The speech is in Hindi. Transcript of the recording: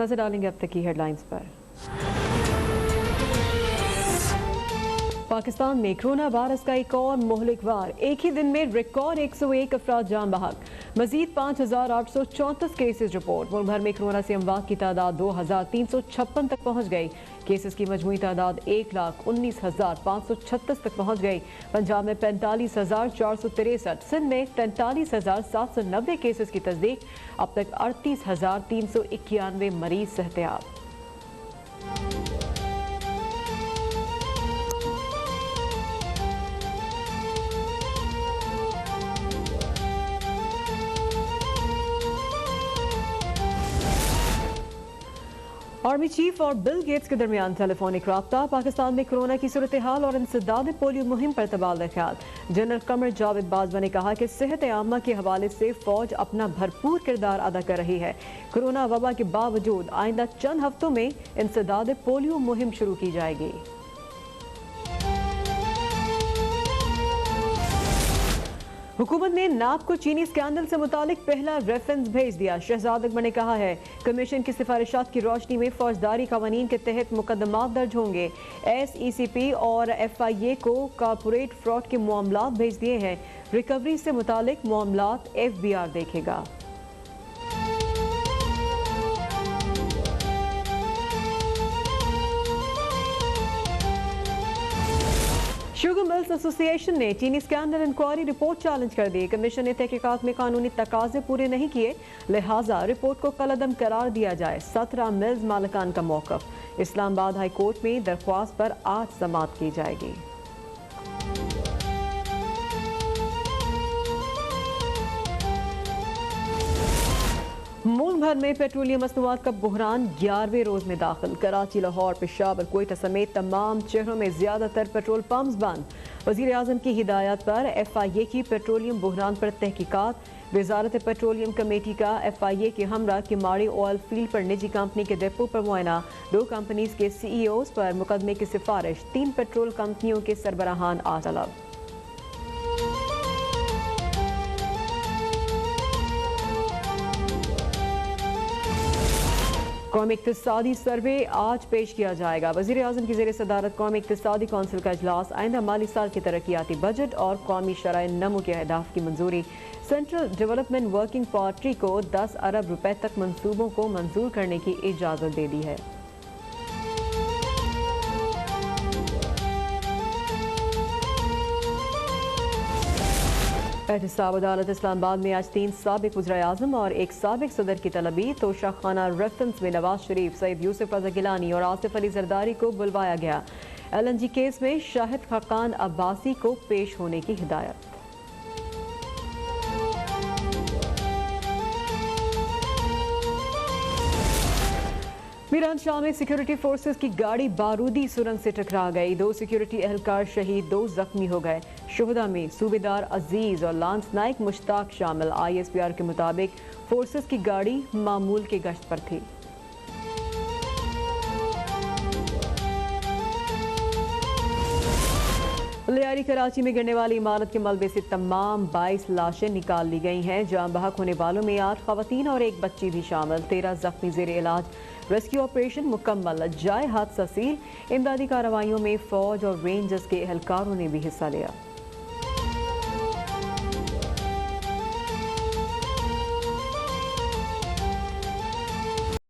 नजर डालेंगे अब तक की हेडलाइंस पर। पाकिस्तान में कोरोना वायरस का एक और मुहलिक वार, एक ही दिन में रिकॉर्ड 101 अफराद जान बहक, मजीद 5,834 केसेस रिपोर्ट। मुल्क भर में कोरोना से अमवात की तादाद 2,356 तक पहुँच गई। केसेस की मजमूई तादाद 1,19,536 तक पहुँच गई। पंजाब में 45,463, सिंध में 43,790 केसेस की तस्दीक। अब तक 38,391 मरीज सेहतियाब। आर्मी चीफ और बिल गेट्स के दरमियान टेलीफोनिक राब्ता। पाकिस्तान में कोरोना की सूरत हाल और इंसदाद पोलियो मुहिम पर तबादला ख्याल। जनरल कमर जावेद बाजवा ने कहा कि सेहत आमा के हवाले से फौज अपना भरपूर किरदार अदा कर रही है। कोरोना वबा के बावजूद आइंदा चंद हफ्तों में इंसदाद पोलियो मुहिम शुरू की जाएगी। हुकूमत ने नाप को चीनी स्कैंडल से मुतालिक पहला रेफरेंस भेज दिया। शहजाद अकबर ने कहा है कमीशन की सिफारिशात की रोशनी में फौजदारी कवानीन के तहत मुकदमात दर्ज होंगे। SECP और FIA को कॉर्पोरेट फ्रॉड के मामलात भेज दिए हैं। रिकवरी से मुतालिक मामलात FBR देखेगा। शुगर मिल्स एसोसिएशन ने चीनी स्कैंडल इंक्वायरी रिपोर्ट चैलेंज कर दी। कमीशन ने तहकीकात में कानूनी तकाजे पूरे नहीं किए, लिहाजा रिपोर्ट को कलअदम करार दिया जाए। 17 मिल्स मालिकान का मौकफ। इस्लामाबाद हाई कोर्ट में दरख्वास्त पर आज समाअत की जाएगी। मुल्क भर में पेट्रोलियम मसनूआत का बुहरान 11वें रोज में दाखिल। कराची, लाहौर, पेशावर, कोयटा समेत तमाम शहरों में ज्यादातर पेट्रोल पंप्स बंद। वजीर आजम की हिदायत पर FIA की पेट्रोलियम बुहरान पर तहकीकात। वजारत पेट्रोलियम कमेटी का FIA के हमरा किमाड़ी ऑयल फील्ड पर निजी कंपनी के डिपो पर मुआयना। 2 कंपनीज के CEOs पर मुकदमे की सिफारिश। 3 पेट्रोल कंपनियों के सरबराहान आज तलब। कौमी इक्तिसादी सर्वे आज पेश किया जाएगा। वज़ीर आज़म की ज़ेर सदारत कौमी इक्तिसादी कौंसिल का इजलास। आइंदा माली साल की तरक्याती बजट और कौमी शराय नमो के अहदाफ की मंजूरी। सेंट्रल डेवलपमेंट वर्किंग पार्टी को 10 अरब रुपए तक मंसूबों को मंजूर करने की इजाज़त दे दी है। एहतसाब अदालत इस्लामाबाद में आज 3 साबिक वज़ीर आज़म और एक साबिक सदर की तलबी। तोशा खाना रेफरेंस में नवाज शरीफ, सईद यूसुफ रज़ा गिलानी और आसिफ अली जरदारी को बुलवाया गया। LNG केस में शाहिद खाकान अब्बासी को पेश होने की हिदायत। मीरान शाह में सिक्योरिटी फोर्सेस की गाड़ी बारूदी सुरंग से टकरा गई। 2 सिक्योरिटी एहलकार शहीद, 2 जख्मी हो गए। शुहदा में सूबेदार अजीज और लांस नाइक मुश्ताक शामिल। ISPR के मुताबिक फोर्सेस की गाड़ी मामूल के गश्त पर थी। लियारी कराची में गिरने वाली इमारत के मलबे से तमाम 22 लाशें निकाल ली गई हैं। जान बहक होने वालों में 8 खवातीन और 1 बच्ची भी शामिल। 13 जख्मी जेर इलाज। रेस्क्यू ऑपरेशन मुकम्मल। जाए हादसा सील। इमदादी कार्रवाइयों में फौज और रेंजर्स के एहलकारों ने भी हिस्सा लिया।